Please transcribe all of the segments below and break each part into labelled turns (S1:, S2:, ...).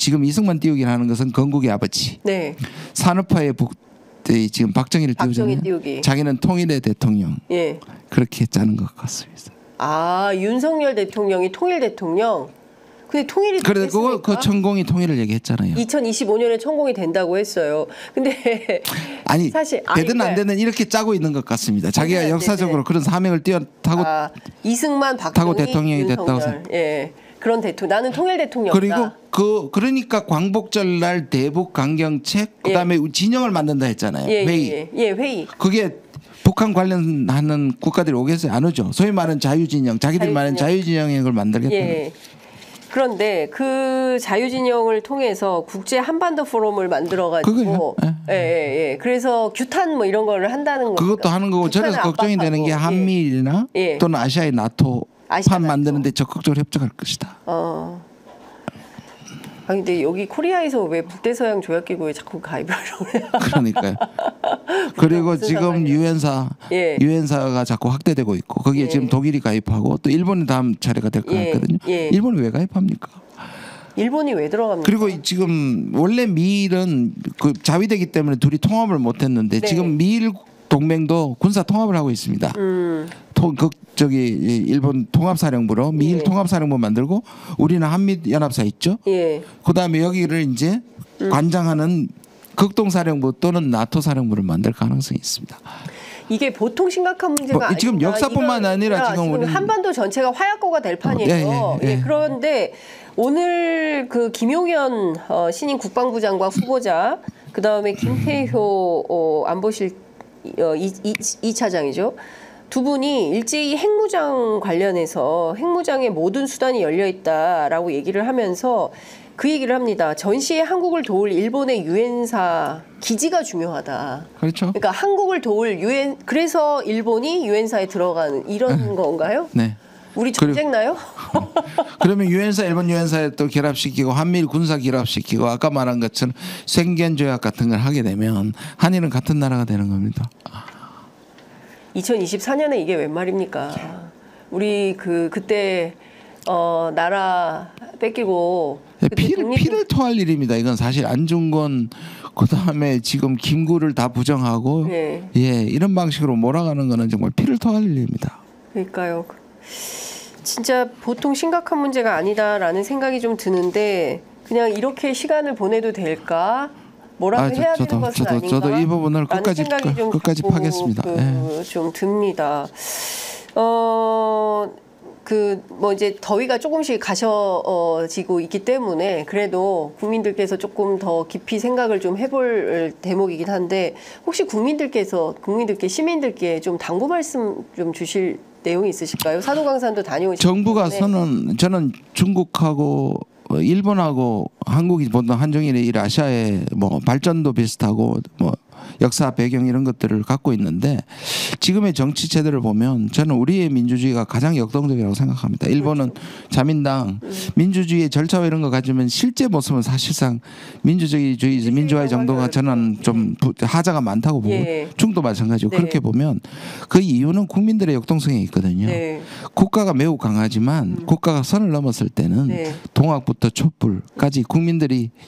S1: 지금 이승만 띄우기를 하는 것은 건국의 아버지.
S2: 네.
S1: 산업화의 지금 박정희를 띄우잖아요.
S2: 띄우기.
S1: 자기는 통일의 대통령.
S2: 예.
S1: 그렇게 짜는 것 같습니다.
S2: 아, 윤석열 대통령이 통일 대통령. 근데 통일이
S1: 그래서 그 천공이 통일을 얘기했잖아요.
S2: 2025년에 천공이 된다고 했어요. 근데
S1: 아니
S2: 사실
S1: 되든 안 되든 이렇게 짜고 있는 것 같습니다. 자기가 역사적으로 그런 사명을 타고
S2: 이승만, 박정희,
S1: 대통령이
S2: 윤석열.
S1: 됐다고.
S2: 예. 그런 대통령. 나는 통일 대통령이다.
S1: 그리고 그러니까 광복절 날 대북 강경책 그다음에 진영을 만든다 했잖아요. 회의.
S2: 회의.
S1: 그게 북한 관련하는 국가들이 오겠어요? 안 오죠. 소위 말하는 자유진영, 자기들이 말하는 자유진영의 걸 만들겠다.
S2: 예. 그런데 그 자유진영을 통해서 국제 한반도 포럼을 만들어가지고, 그래서 규탄 뭐 이런 거를 한다는 거.
S1: 그것도 하는 거고 저는 걱정이 되는 게 한미일이나 또는 아시아의 나토판 만드는데 적극적으로 협조할 것이다.
S2: 아니 근데 여기 코리아에서 왜 북대서양 조약기구에 자꾸 가입을 하려고 그래요?
S1: 그러니까요. 그리고 지금 유엔사가 자꾸 확대되고 있고 거기에 지금 독일이 가입하고 또 일본이 다음 차례가 될 것 같거든요. 일본이 왜 가입합니까?
S2: 일본이 왜 들어갑니까?
S1: 그리고 지금 원래 미일은 그 자위되기 때문에 둘이 통합을 못했는데 지금 미일 동맹도 군사 통합을 하고 있습니다. 일본 통합사령부로 미일 통합사령부 만들고 우리는 한미연합사 있죠. 그다음에 여기를 이제 관장하는 극동사령부 또는 나토 사령부를 만들 가능성이 있습니다.
S2: 이게 보통 심각한 문제가 아니라
S1: 지금 역사뿐만 아니라 지금
S2: 한반도 전체가 화약고가 될 판이에요. 그런데 오늘 그 김용현 신임 국방부 장관 후보자 그다음에 김태효 안보실 2차장이죠. 두 분이 일제히 핵무장 관련해서 핵무장의 모든 수단이 열려 있다라고 얘기를 하면서 그 얘기를 합니다. 전시에 한국을 도울 일본의 유엔사 기지가 중요하다.
S1: 그렇죠.
S2: 그러니까 한국을 도울 그래서 일본이 유엔사에 들어가는 이런 건가요?
S1: 네.
S2: 우리 전쟁나요?
S1: 그러면 일본 유엔사에 또 결합시키고 한미일 군사 결합시키고 아까 말한 것처럼 생겐 조약 같은 걸 하게 되면 한일은 같은 나라가 되는 겁니다.
S2: 2024년에 이게 웬 말입니까? 우리 그때 나라 뺏기고
S1: 피를 토할 일입니다. 이건 사실 안중근 그다음에 지금 김구를 다 부정하고 이런 방식으로 몰아가는 거는 정말 피를 토할 일입니다.
S2: 그러니까요. 진짜 보통 심각한 문제가 아니다라는 생각이 좀 드는데 그냥 이렇게 시간을 보내도 될까? 뭐라도 해야 되는 것은 아닌가?
S1: 저도 이 부분을 끝까지 파겠습니다.
S2: 좀 듭니다. 뭐 이제 더위가 조금씩 가셔지고 있기 때문에 그래도 국민들께서 조금 더 깊이 생각을 좀 해볼 대목이긴 한데 혹시 국민들께 시민들께 좀 당부 말씀 좀 주실 내용이 있으실까요? 사도강산도 다녀오신
S1: 정부가 저는 중국하고 일본하고 한국이 보통 한중일의 아시아의 뭐 발전도 비슷하고 뭐 역사 배경 이런 것들을 갖고 있는데 지금의 정치 체제를 보면 저는 우리의 민주주의가 가장 역동적이라고 생각합니다. 일본은 자민당 민주주의의 절차와 이런 거 가지면 실제 모습은 사실상 민주화의 정도가 저는 좀 하자가 많다고 보고 중국도 마찬가지고 그렇게 보면 그 이유는 국민들의 역동성이 있거든요. 국가가 매우 강하지만 국가가 선을 넘었을 때는 동학부터 촛불까지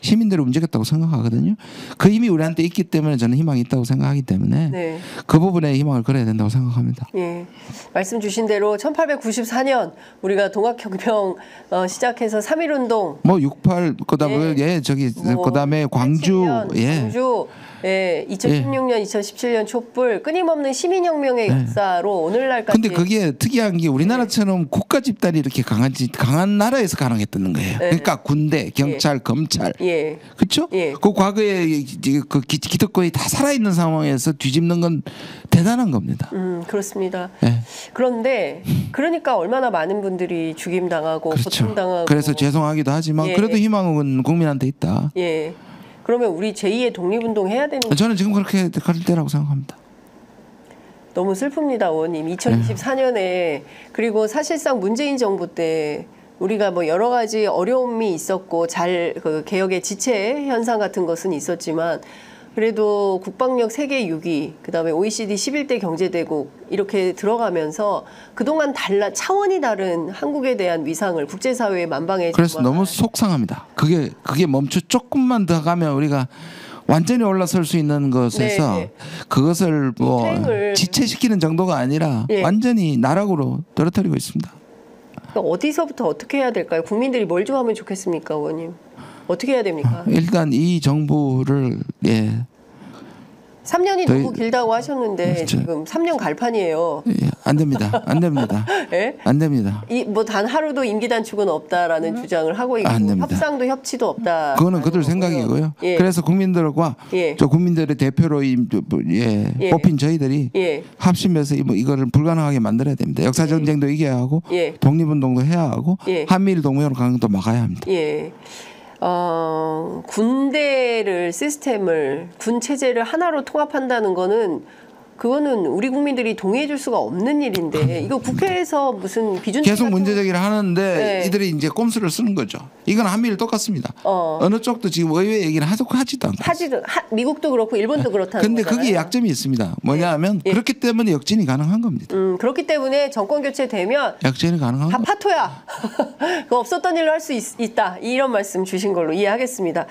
S1: 시민들을 움직였다고 생각하거든요. 그 힘이 우리한테 있기 때문에 저는 희망이 있다고 생각하기 때문에 그 부분에 희망을 걸어야 된다고 생각합니다.
S2: 말씀 주신 대로 1894년 우리가 동학혁명 시작해서 3.1운동
S1: 뭐 68 그다음에 그다음에 광주
S2: 2016년 2017년 촛불 끊임없는 시민혁명의 역사로 오늘날까지.
S1: 근데 그게 특이한 게 우리나라처럼 국가 집단이 이렇게 강한 나라에서 가능했다는 거예요. 그러니까 군대, 경찰, 검찰, 그렇죠? 그 과거에 그 기득권이 다 살아있는 상황에서 뒤집는 건 대단한 겁니다.
S2: 그렇습니다. 그런데 그러니까 얼마나 많은 분들이 죽임당하고 고통당하고.
S1: 그래서 죄송하기도 하지만 그래도 희망은 국민한테 있다.
S2: 그러면 우리 제2의 독립운동 해야 되는 거예요?
S1: 저는 지금 그렇게 갈 때라고 생각합니다.
S2: 너무 슬픕니다, 의원님. 2024년에 그리고 사실상 문재인 정부 때 우리가 뭐 여러 가지 어려움이 있었고 그 개혁의 지체 현상 같은 것은 있었지만 그래도 국방력 세계 6위, 그다음에 OECD 11대 경제대국 이렇게 들어가면서 그동안 차원이 다른 한국에 대한 위상을 국제사회에 만방에
S1: 그래서 너무 속상합니다. 그게 멈춰 조금만 더 가면 우리가 완전히 올라설 수 있는 것에서
S2: 네.
S1: 그것을 뭐
S2: 탱을.
S1: 지체시키는 정도가 아니라
S2: 예.
S1: 완전히 나락으로 떨어뜨리고 있습니다.
S2: 그러니까 어디서부터 어떻게 해야 될까요? 국민들이 뭘 좀 하면 좋겠습니까, 의원님? 어떻게 해야 됩니까?
S1: 일단 이 정부를
S2: 3년이
S1: 저희-
S2: 너무 길다고 하셨는데 지금 3년 갈판이에요.
S1: 안 됩니다. 안 됩니다.
S2: 예?
S1: 안 됩니다.
S2: 뭐 단 하루도 임기 단축은 없다라는 주장을 하고 있고
S1: 안 됩니다.
S2: 협상도 협치도 없다.
S1: 그거는 그들 생각이고요.
S2: 예.
S1: 그래서 국민들과
S2: 예.
S1: 저 국민들의 대표로 뽑힌 저희들이
S2: 예.
S1: 합심해서 이거를 불가능하게 만들어야 됩니다. 역사 전쟁도 이겨야 하고
S2: 예.
S1: 독립운동도 해야 하고
S2: 예.
S1: 한미일 동맹으로 가는 것도 막아야 합니다.
S2: 예. 군대를 시스템을 군 체제를 하나로 통합한다는 거는 그거는 우리 국민들이 동의해 줄 수가 없는 일인데 이거 국회에서 무슨 기준
S1: 계속 문제제기를 하는데
S2: 네.
S1: 이들이 이제 꼼수를 쓰는 거죠. 이건 한미일 똑같습니다. 어느 쪽도 지금 의회 얘기는 하지도 않고.
S2: 미국도 그렇고 일본도 그렇다는
S1: 근데
S2: 거잖아요.
S1: 거기에 약점이 있습니다. 뭐냐하면
S2: 예.
S1: 그렇기 때문에 역진이 가능한 겁니다.
S2: 그렇기 때문에 정권 교체되면
S1: 역진이 가능한
S2: 다
S1: 겁니다.
S2: 파토야. 그거 없었던 일로 할 수 있다. 이런 말씀 주신 걸로 이해하겠습니다.